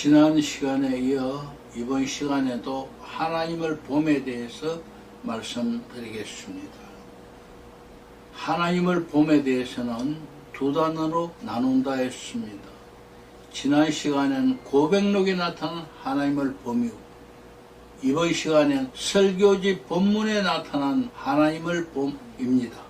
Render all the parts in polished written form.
지난 시간에 이어 이번 시간에도 하나님을 봄에 대해서 말씀드리겠습니다. 하나님을 봄에 대해서는 두 단어로 나눈다 했습니다. 지난 시간에는 고백록에 나타난 하나님을 봄이고, 이번 시간에는 설교지 본문에 나타난 하나님을 봄입니다.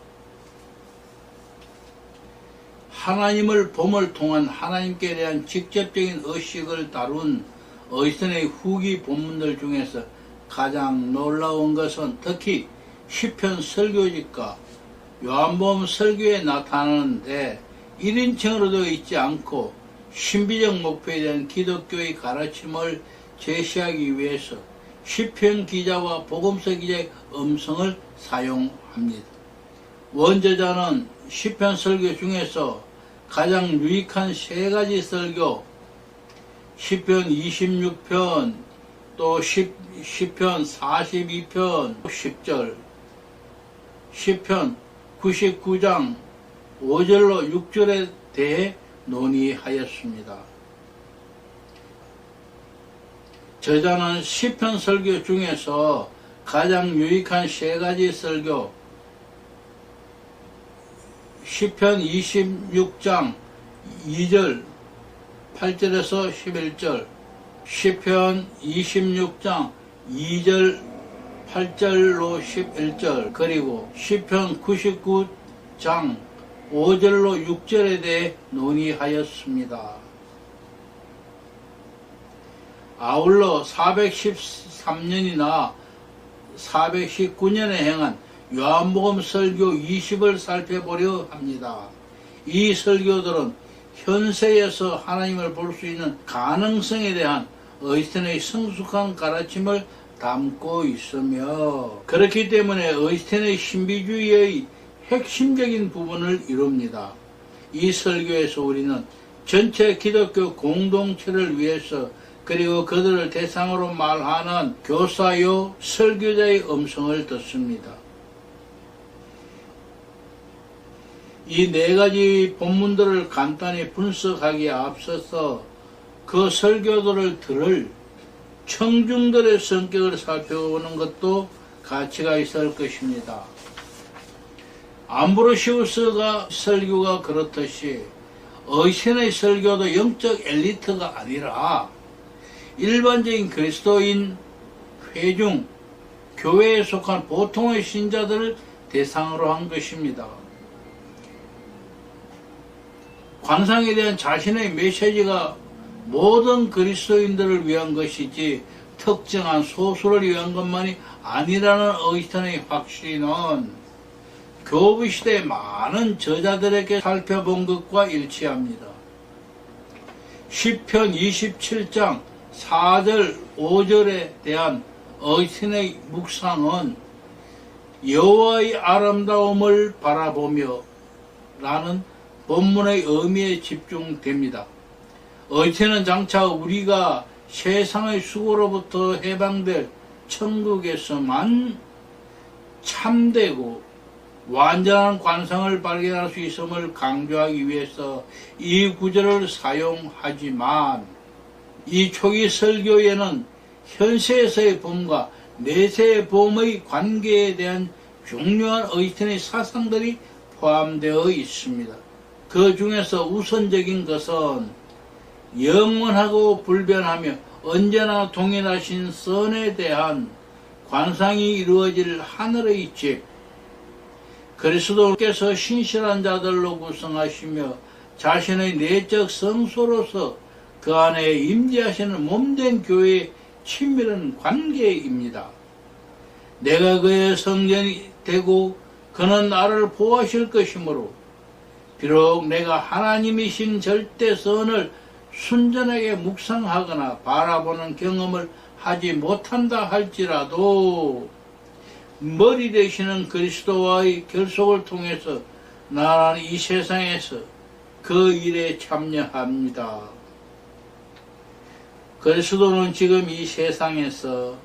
하나님을 봄을 통한 하나님께 대한 직접적인 의식을 다룬 어이스턴의 후기 본문들 중에서 가장 놀라운 것은 특히 시편 설교집과 요한복음 설교에 나타나는데 1인칭으로 되어 있지 않고 신비적 목표에 대한 기독교의 가르침을 제시하기 위해서 시편 기자와 복음서 기자의 음성을 사용합니다. 원저자는 시편 설교 중에서 가장 유익한 세 가지 설교, 시편 26편, 또 시편 42편 10절, 시편 99장 5절로 6절에 대해 논의하였습니다. 저자는 시편 설교 중에서 가장 유익한 세 가지 설교, 시편 26장 2절 8절에서 11절, 시편 26장 2절 8절로 11절, 그리고 시편 99장 5절로 6절에 대해 논의하였습니다. 아울러 413년이나 419년에 행한 요한복음 설교 20을 살펴보려 합니다. 이 설교들은 현세에서 하나님을 볼 수 있는 가능성에 대한 어이스턴의 성숙한 가르침을 담고 있으며, 그렇기 때문에 어이스턴의 신비주의의 핵심적인 부분을 이룹니다. 이 설교에서 우리는 전체 기독교 공동체를 위해서, 그리고 그들을 대상으로 말하는 교사요 설교자의 음성을 듣습니다. 이 네 가지 본문들을 간단히 분석하기에 앞서서 그 설교들을 들을 청중들의 성격을 살펴보는 것도 가치가 있을 것입니다. 암브로시우스가 설교가 그렇듯이 어이스턴의 설교도 영적 엘리트가 아니라 일반적인 그리스도인 회중, 교회에 속한 보통의 신자들을 대상으로 한 것입니다. 관상에 대한 자신의 메시지가 모든 그리스도인들을 위한 것이지 특정한 소수를 위한 것만이 아니라는 어이스턴의 확신은 교부시대의 많은 저자들에게 살펴본 것과 일치합니다. 시편 27장 4절 5절에 대한 어이스턴의 묵상은 여호와의 아름다움을 바라보며 라는 본문의 의미에 집중됩니다. 어이스턴은 장차 우리가 세상의 수고로부터 해방될 천국에서만 참되고 완전한 관상을 발견할 수 있음을 강조하기 위해서 이 구절을 사용하지만, 이 초기 설교에는 현세에서의 봄과 내세의 봄의 관계에 대한 중요한 어이스턴의 사상들이 포함되어 있습니다. 그 중에서 우선적인 것은 영원하고 불변하며 언제나 동일하신 선에 대한 관상이 이루어질 하늘의 집, 그리스도께서 신실한 자들로 구성하시며 자신의 내적 성소로서 그 안에 임재하시는 몸된 교회의 친밀한 관계입니다. 내가 그의 성전이 되고 그는 나를 보호하실 것이므로 비록 내가 하나님이신 절대선을 순전하게 묵상하거나 바라보는 경험을 하지 못한다 할지라도 머리 되시는 그리스도와의 결속을 통해서 나는 이 세상에서 그 일에 참여합니다. 그리스도는 지금 이 세상에서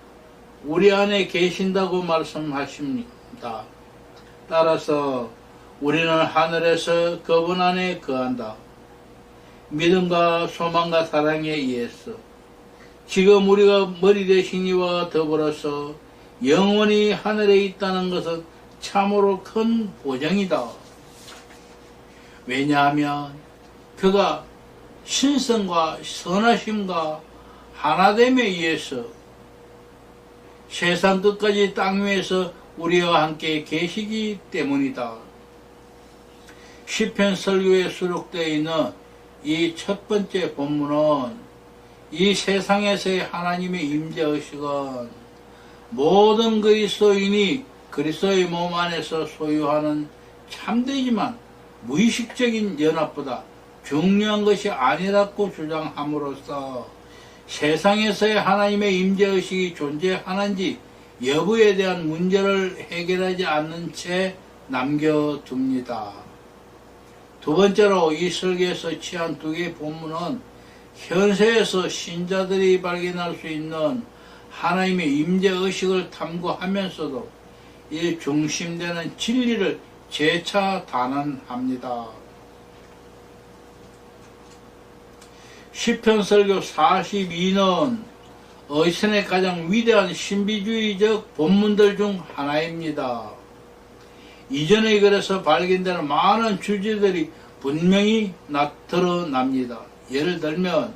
우리 안에 계신다고 말씀하십니다. 따라서 우리는 하늘에서 그분 안에 거한다. 믿음과 소망과 사랑에 의해서 지금 우리가 머리 되신 이와 더불어서 영원히 하늘에 있다는 것은 참으로 큰 보장이다. 왜냐하면 그가 신성과 선하심과 하나됨에 의해서 세상 끝까지 땅 위에서 우리와 함께 계시기 때문이다. 시편 설교에 수록되어 있는 이 첫 번째 본문은 이 세상에서의 하나님의 임재의식은 모든 그리스도인이 그리스도의 몸 안에서 소유하는 참되지만 무의식적인 연합보다 중요한 것이 아니라고 주장함으로써 세상에서의 하나님의 임재의식이 존재하는지 여부에 대한 문제를 해결하지 않는 채 남겨둡니다. 두 번째로 이 설계에서 취한 두 개의 본문은 현세에서 신자들이 발견할 수 있는 하나님의 임재의식을 탐구하면서도 이 중심되는 진리를 재차 단언합니다. 시편 설교 42는 어이선의 가장 위대한 신비주의적 본문들 중 하나입니다. 이전의 글에서 발견되는 많은 주제들이 분명히 드러납니다. 예를 들면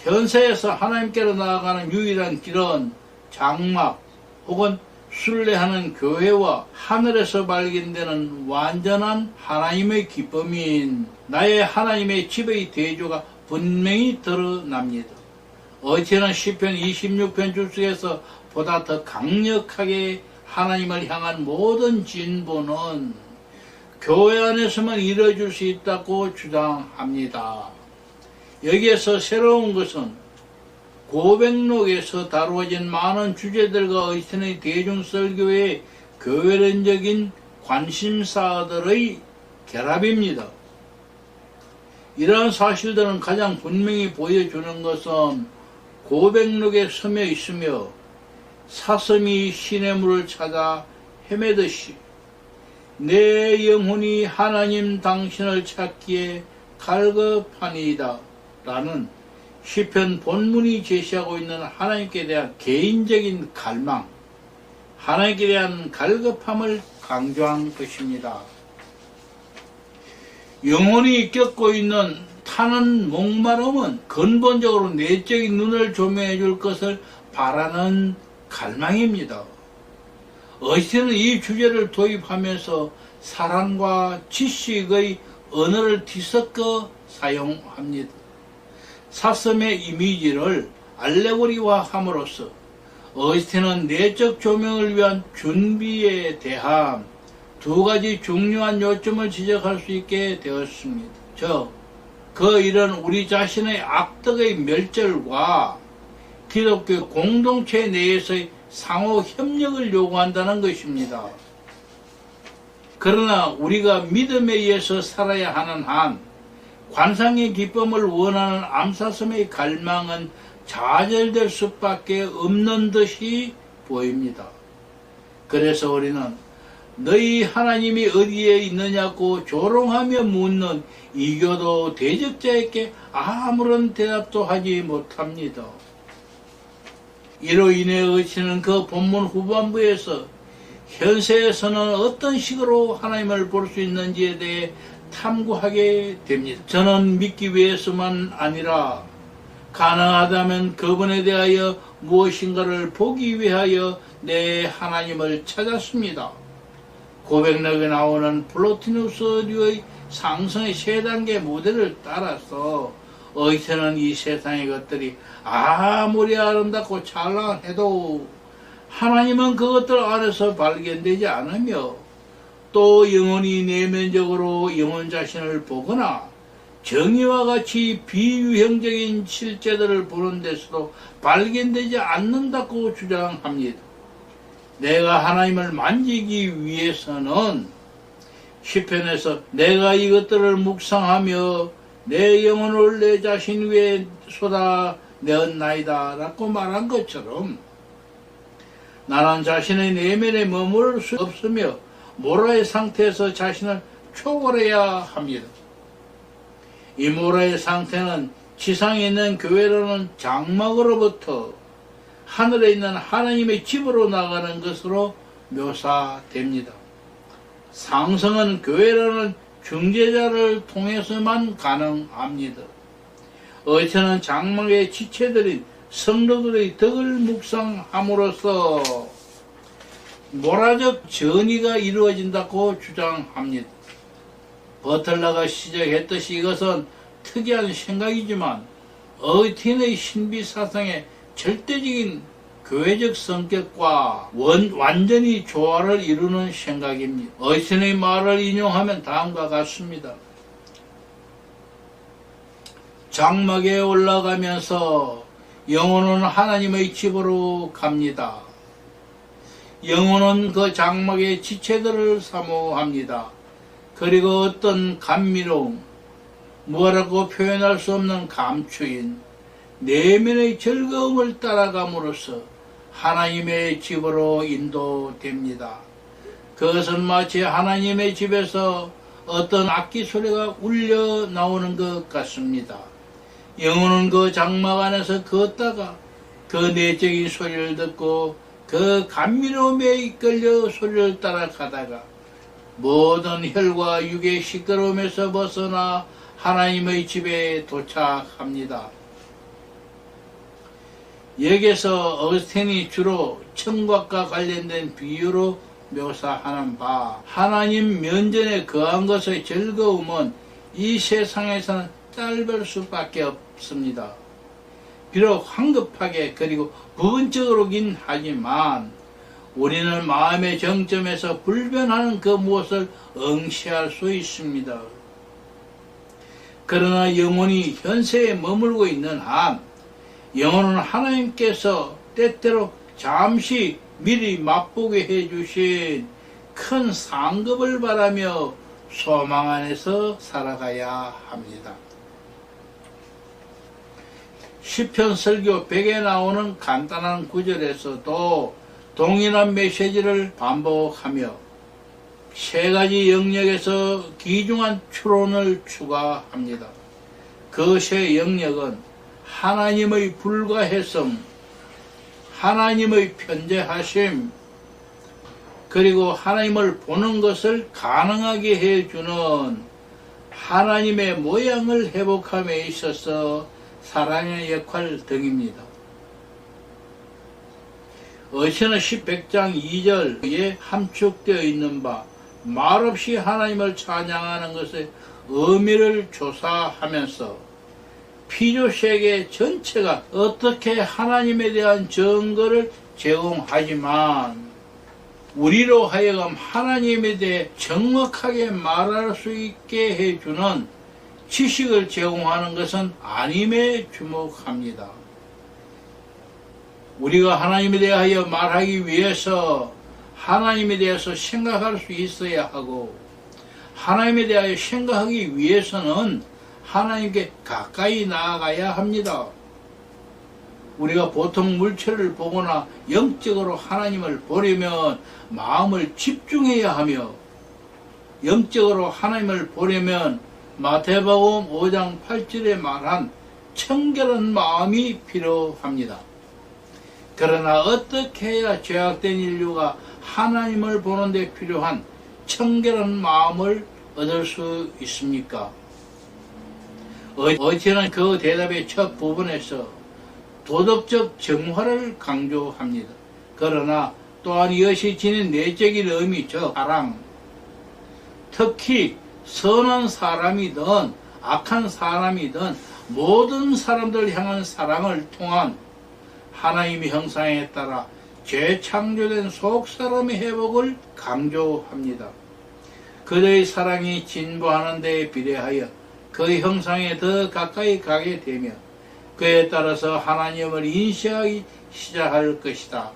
현세에서 하나님께로 나아가는 유일한 길은 장막 혹은 순례하는 교회와 하늘에서 발견되는 완전한 하나님의 기쁨인 나의 하나님의 집의 대조가 분명히 드러납니다. 어제는 시편 26편 주석에서 보다 더 강력하게 하나님을 향한 모든 진보는 교회 안에서만 이루어질 수 있다고 주장합니다. 여기에서 새로운 것은 고백록에서 다루어진 많은 주제들과 의선의 대중설교의 교회론적인 관심사들의 결합입니다. 이러한 사실들은 가장 분명히 보여주는 것은 고백록에 서며 있으며 사슴이 시냇물을 찾아 헤매듯이 내 영혼이 하나님 당신을 찾기에 갈급하니이다 라는 시편 본문이 제시하고 있는 하나님께 대한 개인적인 갈망, 하나님께 대한 갈급함을 강조한 것입니다. 영혼이 겪고 있는 타는 목마름은 근본적으로 내적인 눈을 조명해 줄 것을 바라는 갈망입니다. 어시는 이 주제를 도입하면서 사랑과 지식의 언어를 뒤섞어 사용합니다. 사슴의 이미지를 알레고리화함으로써 어스틴은 내적 조명을 위한 준비에 대한 두 가지 중요한 요점을 지적할 수 있게 되었습니다. 그 일은 우리 자신의 악덕의 멸절과 기독교 공동체 내에서의 상호 협력을 요구한다는 것입니다. 그러나 우리가 믿음에 의해서 살아야 하는 한 관상의 기쁨을 원하는 암사슴의 갈망은 좌절될 수밖에 없는 듯이 보입니다. 그래서 우리는 너희 하나님이 어디에 있느냐고 조롱하며 묻는 이교도 대적자에게 아무런 대답도 하지 못합니다. 이로 인해 의치는 그 본문 후반부에서 현세에서는 어떤 식으로 하나님을 볼 수 있는지에 대해 탐구하게 됩니다. 저는 믿기 위해서만 아니라 가능하다면 그분에 대하여 무엇인가를 보기 위하여 내 하나님을 찾았습니다. 고백록에 나오는 플로티누스류의 상승의 세 단계 모델을 따라서 어이세는 이 세상의 것들이 아무리 아름답고 찬란해도 하나님은 그것들 안에서 발견되지 않으며 또 영혼이 내면적으로 영혼 자신을 보거나 정의와 같이 비유형적인 실제들을 보는 데서도 발견되지 않는다고 주장합니다. 내가 하나님을 만지기 위해서는 시편에서 내가 이것들을 묵상하며 내 영혼을 내 자신 위에 쏟아내었나이다 라고 말한 것처럼 나는 자신의 내면에 머무를 수 없으며 모라의 상태에서 자신을 초월해야 합니다. 이 모라의 상태는 지상에 있는 교회라는 장막으로부터 하늘에 있는 하나님의 집으로 나가는 것으로 묘사됩니다. 상승은 교회라는 중재자를 통해서만 가능합니다. 어체는 장막의 지체들인 성도들의 덕을 묵상함으로써 모라적 전이가 이루어진다고 주장합니다. 버틀러가 시작했듯이 이것은 특이한 생각이지만 어거스틴의 신비 사상의 절대적인 교회적 성격과 완전히 조화를 이루는 생각입니다. 어거스틴의 말을 인용하면 다음과 같습니다. 장막에 올라가면서 영혼은 하나님의 집으로 갑니다. 영혼은 그 장막의 지체들을 사모합니다. 그리고 어떤 감미로움, 뭐라고 표현할 수 없는 감추인 내면의 즐거움을 따라감으로써 하나님의 집으로 인도됩니다. 그것은 마치 하나님의 집에서 어떤 악기 소리가 울려 나오는 것 같습니다. 영혼은 그 장막 안에서 걷다가 그 내적인 소리를 듣고 그 감미로움에 이끌려 소리를 따라가다가 모든 혈과 육의 시끄러움에서 벗어나 하나님의 집에 도착합니다. 여기서 어거스틴이 주로 청각과 관련된 비유로 묘사하는 바 하나님 면전에 거한 것의 즐거움은 이 세상에서는 짧을 수밖에 없습니다. 비록 황급하게 그리고 부분적으로긴 하지만 우리는 마음의 정점에서 불변하는 그 무엇을 응시할 수 있습니다. 그러나 영혼이 현세에 머물고 있는 한 영혼은 하나님께서 때때로 잠시 미리 맛보게 해주신 큰 상급을 바라며 소망 안에서 살아가야 합니다. 시편 설교 100에 나오는 간단한 구절에서도 동일한 메시지를 반복하며 세 가지 영역에서 귀중한 추론을 추가합니다. 그 세 영역은 하나님의 불가해성, 하나님의 편재하심, 그리고 하나님을 보는 것을 가능하게 해주는 하나님의 모양을 회복함에 있어서 사랑의 역할 등입니다. 어시나 100장 2절에 함축되어 있는 바 말없이 하나님을 찬양하는 것의 의미를 조사하면서 피조세계 전체가 어떻게 하나님에 대한 증거를 제공하지만 우리로 하여금 하나님에 대해 정확하게 말할 수 있게 해주는 지식을 제공하는 것은 아님에 주목합니다. 우리가 하나님에 대하여 말하기 위해서 하나님에 대해서 생각할 수 있어야 하고 하나님에 대하여 생각하기 위해서는 하나님께 가까이 나아가야 합니다. 우리가 보통 물체를 보거나 영적으로 하나님을 보려면 마음을 집중해야 하며 영적으로 하나님을 보려면 마태복음 5장 8절에 말한 청결한 마음이 필요합니다. 그러나 어떻게 해야 죄악된 인류가 하나님을 보는 데 필요한 청결한 마음을 얻을 수 있습니까? 어제는 그 대답의 첫 부분에서 도덕적 정화를 강조합니다. 그러나 또한 이것이 지닌 내적인 의미, 즉 사랑, 특히 선한 사람이든 악한 사람이든 모든 사람들 향한 사랑을 통한 하나님의 형상에 따라 재창조된 속사람의 회복을 강조합니다. 그들의 사랑이 진보하는 데에 비례하여 그 형상에 더 가까이 가게 되며 그에 따라서 하나님을 인식하기 시작할 것이다.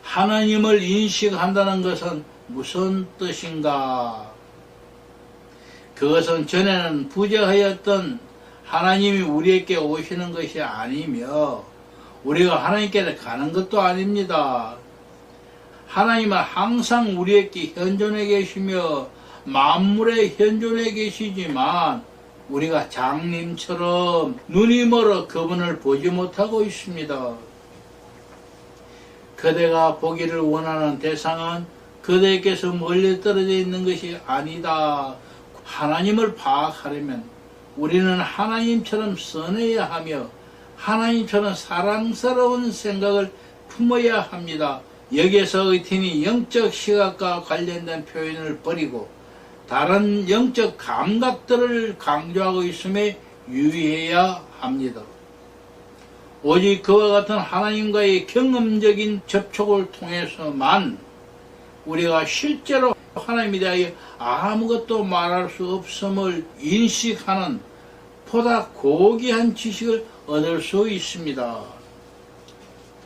하나님을 인식한다는 것은 무슨 뜻인가? 그것은 전에는 부재하였던 하나님이 우리에게 오시는 것이 아니며 우리가 하나님께 가는 것도 아닙니다. 하나님은 항상 우리에게 현존해 계시며 만물의 현존에 계시지만 우리가 장님처럼 눈이 멀어 그분을 보지 못하고 있습니다. 그대가 보기를 원하는 대상은 그대께서 멀리 떨어져 있는 것이 아니다. 하나님을 파악하려면 우리는 하나님처럼 선해야 하며 하나님처럼 사랑스러운 생각을 품어야 합니다. 여기에서 의틴이 영적 시각과 관련된 표현을 버리고 다른 영적 감각들을 강조하고 있음에 유의해야 합니다. 오직 그와 같은 하나님과의 경험적인 접촉을 통해서만 우리가 실제로 하나님에 대하여 아무것도 말할 수 없음을 인식하는 보다 고귀한 지식을 얻을 수 있습니다.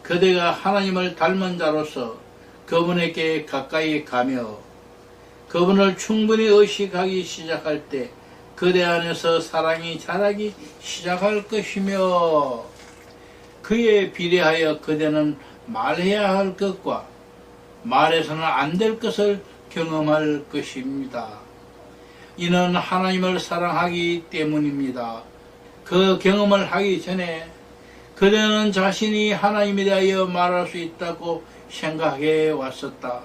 그대가 하나님을 닮은 자로서 그분에게 가까이 가며 그분을 충분히 의식하기 시작할 때 그대 안에서 사랑이 자라기 시작할 것이며 그에 비례하여 그대는 말해야 할 것과 말해서는 안 될 것을 경험할 것입니다. 이는 하나님을 사랑하기 때문입니다. 그 경험을 하기 전에 그대는 자신이 하나님에 대하여 말할 수 있다고 생각해 왔었다.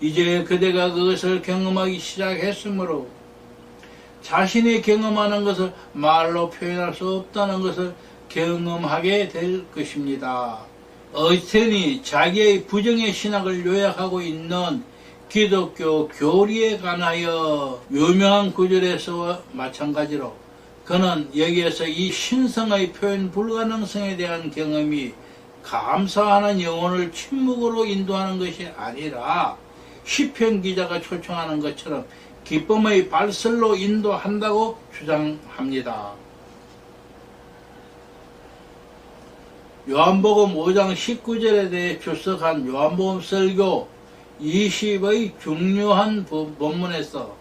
이제 그대가 그것을 경험하기 시작했으므로 자신이 경험하는 것을 말로 표현할 수 없다는 것을 경험하게 될 것입니다. 어이스틴이 자기의 부정의 신학을 요약하고 있는 기독교 교리에 관하여 유명한 구절에서와 마찬가지로 그는 여기에서 이 신성의 표현 불가능성에 대한 경험이 감사하는 영혼을 침묵으로 인도하는 것이 아니라 시편 기자가 초청하는 것처럼 기쁨의 발설로 인도한다고 주장합니다. 요한복음 5장 19절에 대해 출석한 요한복음 설교 20의 중요한 본문에서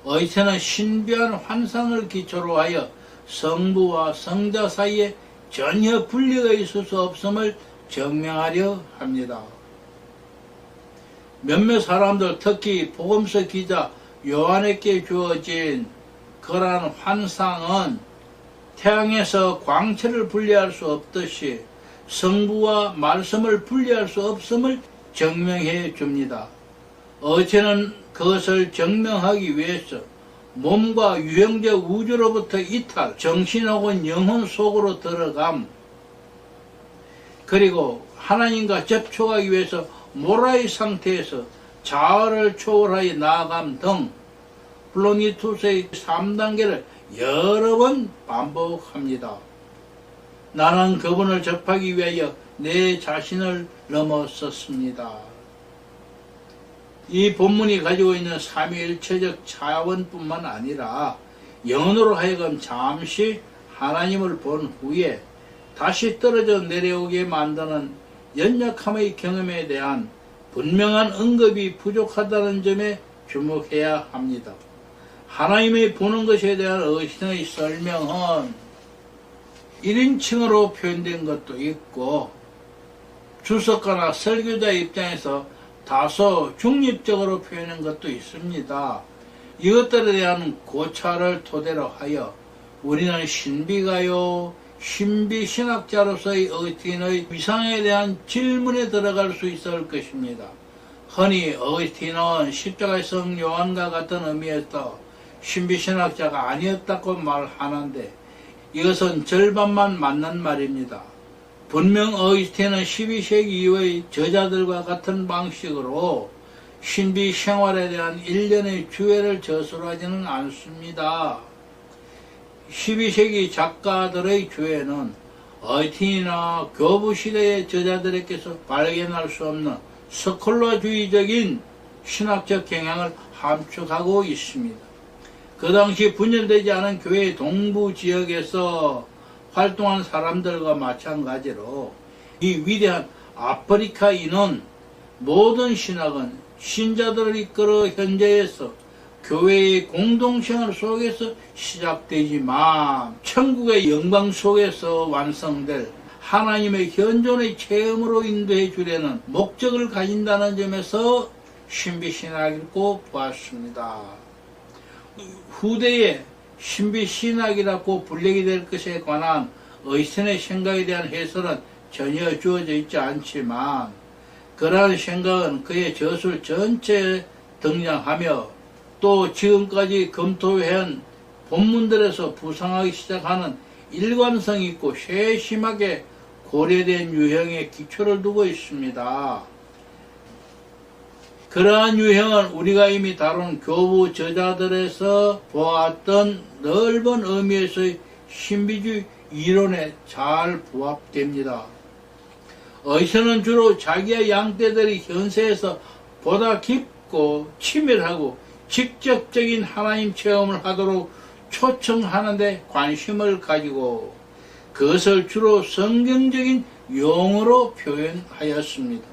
의체는 신비한 환상을 기초로 하여 성부와 성자 사이에 전혀 분리가 있을 수 없음을 증명하려 합니다. 몇몇 사람들, 특히 복음서 기자 요한에게 주어진 그러한 환상은 태양에서 광채를 분리할 수 없듯이 성부와 말씀을 분리할 수 없음을 증명해 줍니다. 어체는 그것을 증명하기 위해서 몸과 유형적 우주로부터 이탈, 정신 혹은 영혼 속으로 들어감, 그리고 하나님과 접촉하기 위해서 모라의 상태에서 자아를 초월하여 나아감 등 플로니투스의 3단계를 여러 번 반복합니다. 나는 그분을 접하기 위하여 내 자신을 넘어섰습니다. 이 본문이 가지고 있는 삼위일체적 차원뿐만 아니라 영혼으로 하여금 잠시 하나님을 본 후에 다시 떨어져 내려오게 만드는 연약함의 경험에 대한 분명한 언급이 부족하다는 점에 주목해야 합니다. 하나님의 보는 것에 대한 의신의 설명은 1인칭으로 표현된 것도 있고 주석가나 설교자 입장에서 다소 중립적으로 표현한 것도 있습니다. 이것들에 대한 고찰을 토대로 하여 우리는 신비가요, 신비신학자로서의 어거스틴의 위상에 대한 질문에 들어갈 수 있을 것입니다. 흔히 어거스틴은 십자가의 성 요한과 같은 의미에서 신비신학자가 아니었다고 말하는데 이것은 절반만 맞는 말입니다. 분명 어거스틴은 12세기 이후의 저자들과 같은 방식으로 신비 생활에 대한 일련의 주해를 저술하지는 않습니다. 12세기 작가들의 주해는 어거스틴이나 교부시대의 저자들에게서 발견할 수 없는 스콜라주의적인 신학적 경향을 함축하고 있습니다. 그 당시 분열되지 않은 교회의 동부 지역에서 활동한 사람들과 마찬가지로 이 위대한 아프리카인은 모든 신학은 신자들을 이끌어 현재에서 교회의 공동생활 속에서 시작되지만 천국의 영광 속에서 완성될 하나님의 현존의 체험으로 인도해 주려는 목적을 가진다는 점에서 신비신학이고 보았습니다. 후대에 신비신학이라고 불리게 될 것에 관한 어이스틴의 생각에 대한 해설은 전혀 주어져 있지 않지만 그러한 생각은 그의 저술 전체에 등장하며 또 지금까지 검토해온 본문들에서 부상하기 시작하는 일관성 있고 세심하게 고려된 유형의 기초를 두고 있습니다. 그러한 유형은 우리가 이미 다룬 교부 저자들에서 보았던 넓은 의미에서의 신비주의 이론에 잘 부합됩니다. 어이스틴은 주로 자기의 양떼들이 현세에서 보다 깊고 치밀하고 직접적인 하나님 체험을 하도록 초청하는데 관심을 가지고 그것을 주로 성경적인 용어로 표현하였습니다.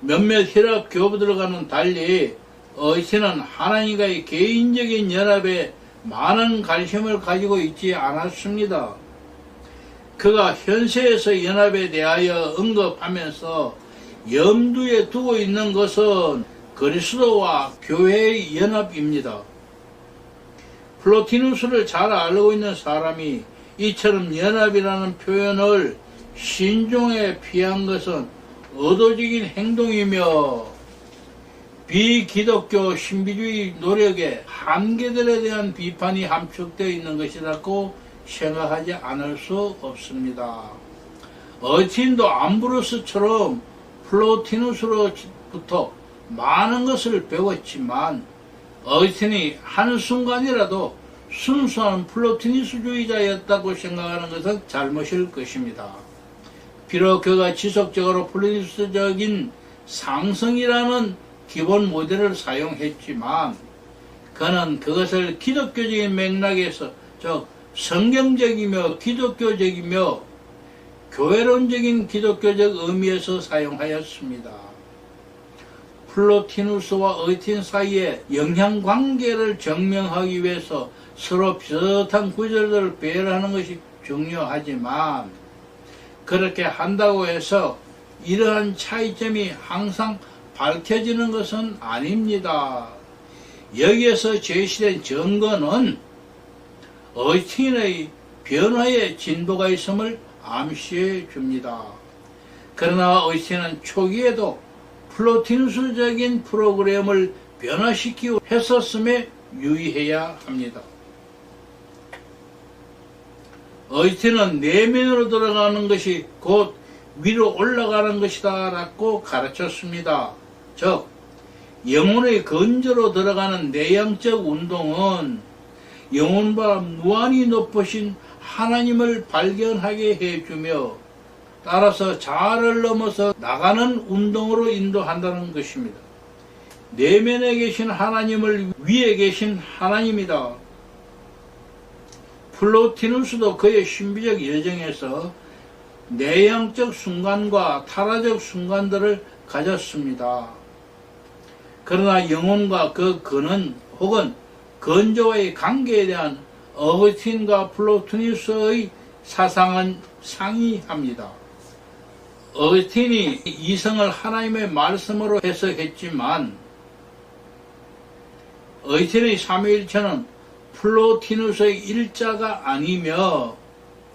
몇몇 히랍 교부들과는 달리 어이스틴은 하나님과의 개인적인 연합에 많은 관심을 가지고 있지 않았습니다. 그가 현세에서 연합에 대하여 언급하면서 염두에 두고 있는 것은 그리스도와 교회의 연합입니다. 플로티누스를 잘 알고 있는 사람이 이처럼 연합이라는 표현을 신중에 피한 것은 의도적인 행동이며 비기독교 신비주의 노력의 한계들에 대한 비판이 함축되어 있는 것이라고 생각하지 않을 수 없습니다. 어이스틴도 암브로스처럼 플로티누스로부터 많은 것을 배웠지만 어이스틴이 한순간이라도 순수한 플로티누스주의자였다고 생각하는 것은 잘못일 것입니다. 비록 그가 지속적으로 플로티누스적인 상승이라는 기본 모델을 사용했지만 그는 그것을 기독교적인 맥락에서 즉 성경적이며 기독교적이며 교회론적인 기독교적 의미에서 사용하였습니다. 플로티누스와 어이스틴 사이의 영향관계를 증명하기 위해서 서로 비슷한 구절들을 배열하는 것이 중요하지만 그렇게 한다고 해서 이러한 차이점이 항상 밝혀지는 것은 아닙니다. 여기에서 제시된 증거는 어이스틴의 변화의 진도가 있음을 암시해 줍니다. 그러나 어이스틴은 초기에도 플로티누스적인 프로그램을 변화시키고 했었음에 유의해야 합니다. 어이스틴은 내면으로 들어가는 것이 곧 위로 올라가는 것이다 라고 가르쳤습니다. 즉 영혼의 근저로 들어가는 내향적 운동은 영혼보다 무한히 높으신 하나님을 발견하게 해주며 따라서 자아를 넘어서 나가는 운동으로 인도한다는 것입니다. 내면에 계신 하나님을 위에 계신 하나님이다. 플로티누스도 그의 신비적 여정에서 내향적 순간과 타라적 순간들을 가졌습니다. 그러나 영혼과 그 근원 혹은 근저와의 관계에 대한 어거스틴과 플로티누스의 사상은 상이합니다. 어거스틴이 이성을 하나님의 말씀으로 해석했지만 어거스틴의 삼위일체는 플로티누스의 일자가 아니며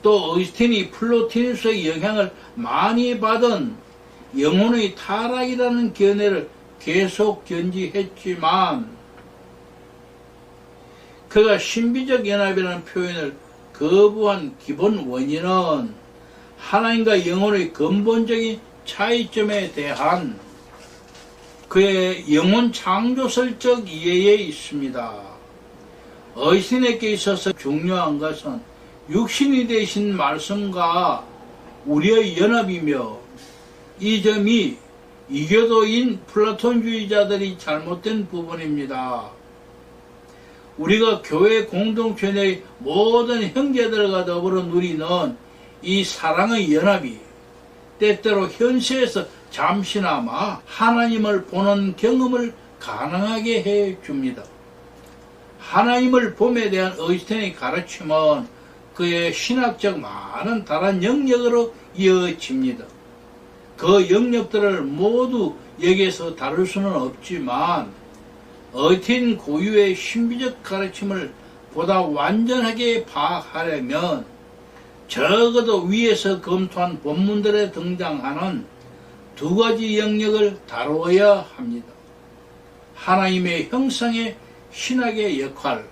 또 어거스틴이 플로티누스의 영향을 많이 받은 영혼의 타락이라는 견해를 계속 견지했지만 그가 신비적 연합이라는 표현을 거부한 기본 원인은 하나님과 영혼의 근본적인 차이점에 대한 그의 영혼 창조설적 이해에 있습니다. 어거스틴에게 있어서 중요한 것은 육신이 되신 말씀과 우리의 연합이며 이 점이 이교도인 플라톤주의자들이 잘못된 부분입니다. 우리가 교회 공동체 의 모든 형제들과 더불어 누리는 이 사랑의 연합이 때때로 현세에서 잠시나마 하나님을 보는 경험을 가능하게 해줍니다. 하나님을 봄에 대한 어거스틴의 가르침은 그의 신학적 많은 다른 영역으로 이어집니다. 그 영역들을 모두 여기에서 다룰 수는 없지만 어틴 고유의 신비적 가르침을 보다 완전하게 파악하려면 적어도 위에서 검토한 본문들에 등장하는 두 가지 영역을 다루어야 합니다. 하나님의 형상의 신학의 역할,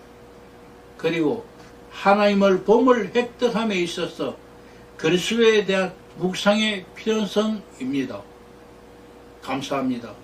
그리고 하나님을 봄을 획득함에 있어서 그리스도에 대한 묵상의 필요성입니다. 감사합니다.